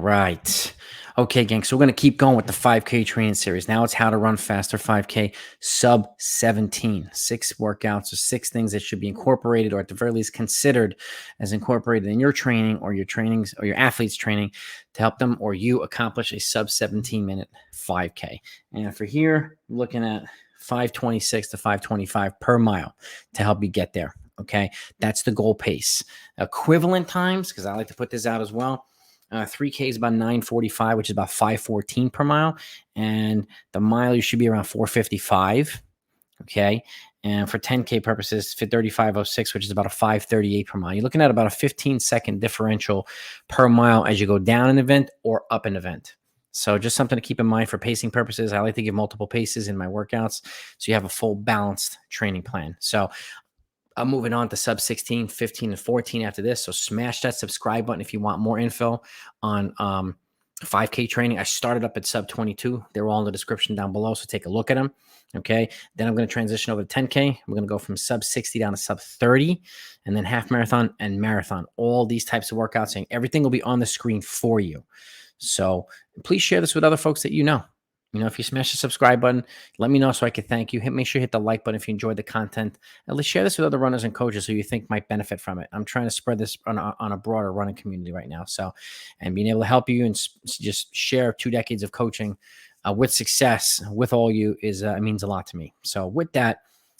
right. Okay, gang. So we're going to keep going with the 5K training series. Now it's how to run faster 5K sub 17. 6 workouts or 6 things that should be incorporated, or at the very least considered as incorporated in your training or your trainings or your athletes' training to help them or you accomplish a sub 17-minute 5K. And for here, we're looking at 5:26 to 5:25 per mile to help you get there. Okay, that's the goal pace. Equivalent times, because I like to put this out as well. 3K is about 9:45, which is about 5:14 per mile. And the mile, you should be around 4:55. Okay. And for 10K purposes, 35:06, which is about a 5:38 per mile. You're looking at about a 15-second differential per mile as you go down an event or up an event. So just something to keep in mind for pacing purposes. I like to give multiple paces in my workouts so you have a full balanced training plan. So I'm moving on to sub 16, 15, and 14 after this. So smash that subscribe button if you want more info on 5K training. I started up at sub 22. They're all in the description down below, so take a look at them. Okay. Then I'm going to transition over to 10K. We're going to go from sub 60 down to sub 30, and then half marathon and marathon. All these types of workouts, and everything will be on the screen for you. So please share this with other folks that you know. If you smash the subscribe button, let me know so I can thank you. Make sure you hit the like button if you enjoyed the content. And let's share this with other runners and coaches who you think might benefit from it. I'm trying to spread this on a broader running community right now. So, and being able to help you and just share 2 decades of coaching with success with all you is means a lot to me. So with that,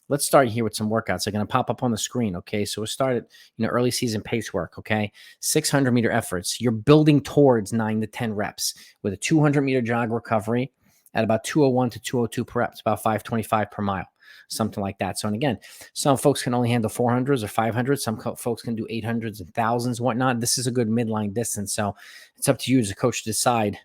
let's start here with some workouts. They're going to pop up on the screen. Okay. So we'll start at, early season pace work. Okay. 600-meter efforts. You're building towards 9 to 10 reps with a 200-meter jog recovery at about 201 to 202 per rep. It's about 525 per mile, something like that. So, and again, some folks can only handle 400s or 500s. Some folks can do 800s and 1000s, whatnot. This is a good midline distance. So it's up to you as a coach to decide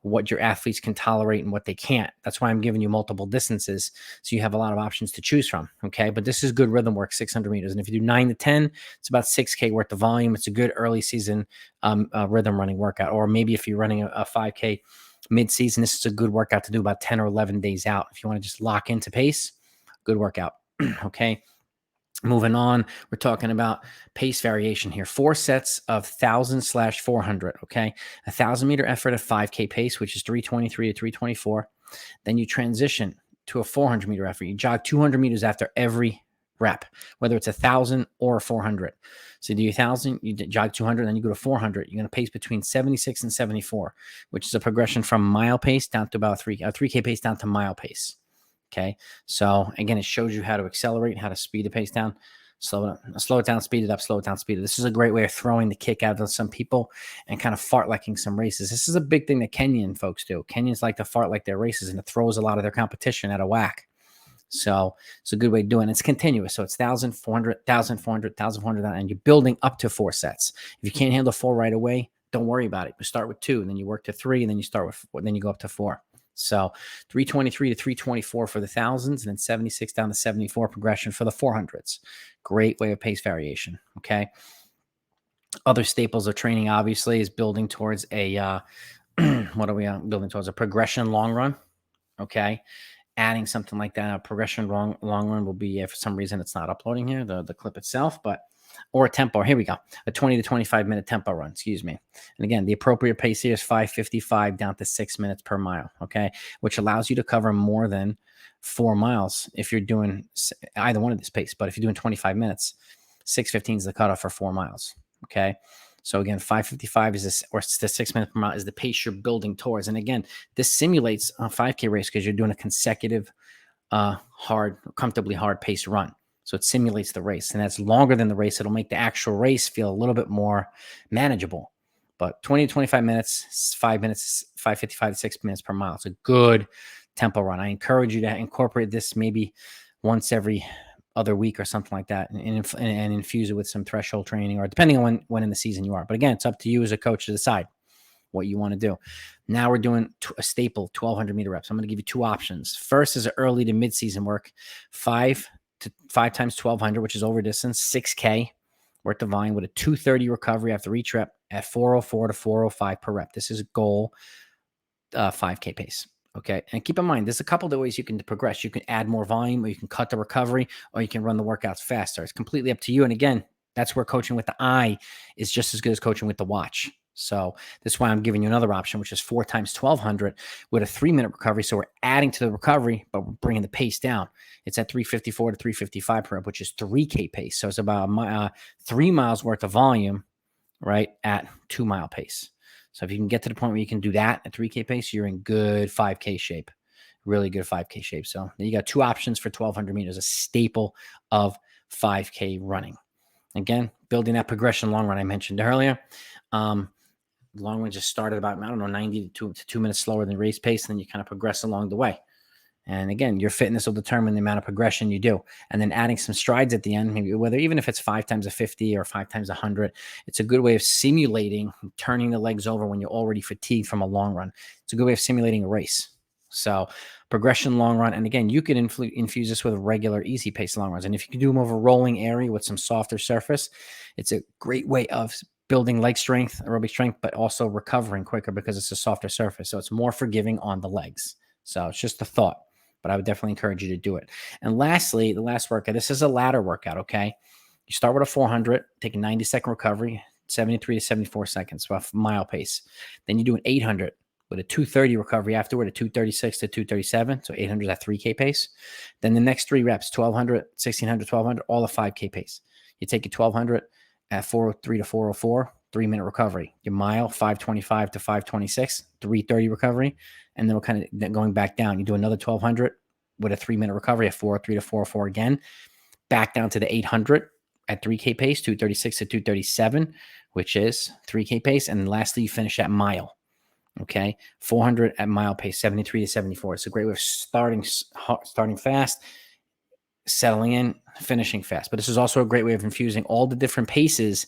what your athletes can tolerate and what they can't. That's why I'm giving you multiple distances, so you have a lot of options to choose from. Okay, but this is good rhythm work, 600 meters. And if you do 9 to 10, it's about 6K worth of volume. It's a good early season rhythm running workout. Or maybe if you're running a 5K mid-season, this is a good workout to do about 10 or 11 days out. If you want to just lock into pace, good workout. Okay. Moving on, we're talking about pace variation here. 4 sets of 1,000/400. Okay. 1,000-meter effort at 5K pace, which is 323 to 324. Then you transition to a 400-meter effort. You jog 200 meters after every rep, whether it's 1,000 or 400. So you do 1,000, you jog 200, then you go to 400. You're going to pace between 76 and 74, which is a progression from mile pace down to about 3K pace down to mile pace. Okay. So again, it shows you how to accelerate, how to speed the pace down, slow it down, speed it up, slow it down, speed it. This is a great way of throwing the kick out of some people and kind of fartlecking some races. This is a big thing that Kenyan folks do. Kenyans like to fart like their races, and it throws a lot of their competition out of whack. So it's a good way of doing it. It's continuous. So it's 1,400, 1,400, 1,400, and you're building up to 4 sets. If you can't handle 4 right away, don't worry about it. You start with 2, and then you work to 3, and then you start with, then you go up to 4. So 323 to 324 for the 1,000s, and then 76 down to 74 progression for the 400s. Great way of pace variation. Okay. Other staples of training, obviously, is building towards a, what are we building towards? A progression long run. Okay. Adding something like that, a progression long run will be, if for some reason it's not uploading here, the clip itself, or a tempo. Here we go. A 20 to 25 minute tempo run, excuse me. And again, the appropriate pace here is 5:55 down to 6 minutes per mile. Okay. Which allows you to cover more than 4 miles if you're doing either one of this pace. But if you're doing 25 minutes, 6:15 is the cutoff for 4 miles. Okay. So again, 5:55 is this, or the 6 minutes per mile is the pace you're building towards. And again, this simulates a 5K race because you're doing a consecutive, comfortably hard pace run. So it simulates the race, and that's longer than the race. It'll make the actual race feel a little bit more manageable. But 20 to 25 minutes, 5 minutes, 5:55 to 6 minutes per mile. It's a good tempo run. I encourage you to incorporate this maybe once every other week or something like that, and infuse it with some threshold training, or depending on when in the season you are. But again, it's up to you as a coach to decide what you want to do. Now we're doing a staple 1,200-meter reps. I'm going to give you 2 options. First is early to mid-season work, 5 times 1,200, which is over distance, 6K worth of volume with a 230 recovery after each rep at 404 to 405 per rep. This is a goal 5K pace. Okay. And keep in mind, there's a couple of ways you can progress. You can add more volume, or you can cut the recovery, or you can run the workouts faster. It's completely up to you. And again, that's where coaching with the eye is just as good as coaching with the watch. So this is why I'm giving you another option, which is 4 times 1200 with a 3-minute recovery. So we're adding to the recovery, but we're bringing the pace down. It's at 354 to 355 per rep, which is 3K pace. So it's about 3 miles worth of volume, right, at 2-mile pace. So if you can get to the point where you can do that at 3K pace, you're in good 5K shape, really good 5K shape. So you got 2 options for 1200 meters, a staple of 5K running. Again, building that progression long run I mentioned earlier. Long run just started about, 90 to 2 minutes slower than race pace. And then you kind of progress along the way. And again, your fitness will determine the amount of progression you do. And then adding some strides at the end, maybe even if it's 5 times a 50 or 5 times 100, it's a good way of simulating turning the legs over when you're already fatigued from a long run. It's a good way of simulating a race. So progression long run. And again, you can infuse this with regular easy pace long runs. And if you can do them over a rolling area with some softer surface, it's a great way of building leg strength, aerobic strength, but also recovering quicker because it's a softer surface. So it's more forgiving on the legs. So it's just a thought, but I would definitely encourage you to do it. And lastly, the last workout, this is a ladder workout, okay? You start with a 400, take a 90-second recovery, 73 to 74 seconds, so a mile pace. Then you do an 800 with a 230 recovery afterward, a 236 to 237, so 800 at 3K pace. Then the next 3 reps, 1200, 1600, 1200, all a 5K pace. You take a 1200 at 403 to 404, 3-minute recovery. Your mile, 525 to 526, 330 recovery. And then we're kind of going back down. You do another 1200 with a 3-minute recovery at 403 to 404 again. Back down to the 800 at 3K pace, 236 to 237, which is 3K pace. And then lastly, you finish at mile. Okay, 400 at mile pace, 73 to 74. It's a great way of starting fast, settling in, finishing fast. But this is also a great way of infusing all the different paces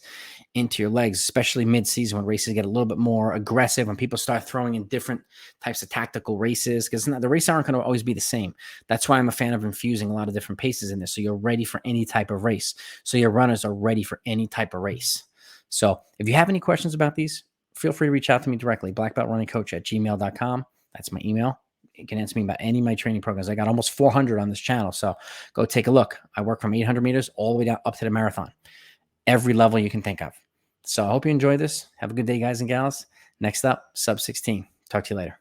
into your legs, especially mid-season when races get a little bit more aggressive, when people start throwing in different types of tactical races, because the races aren't going to always be the same. That's why I'm a fan of infusing a lot of different paces in this, so you're ready for any type of race. So your runners are ready for any type of race. So if you have any questions about these, feel free to reach out to me directly, blackbeltrunningcoach@gmail.com. That's my email. You can answer me about any of my training programs. I got almost 400 on this channel, so go take a look. I work from 800 meters all the way down up to the marathon, every level you can think of. So I hope you enjoy this. Have a good day, guys and gals. Next up, sub 16. Talk to you later.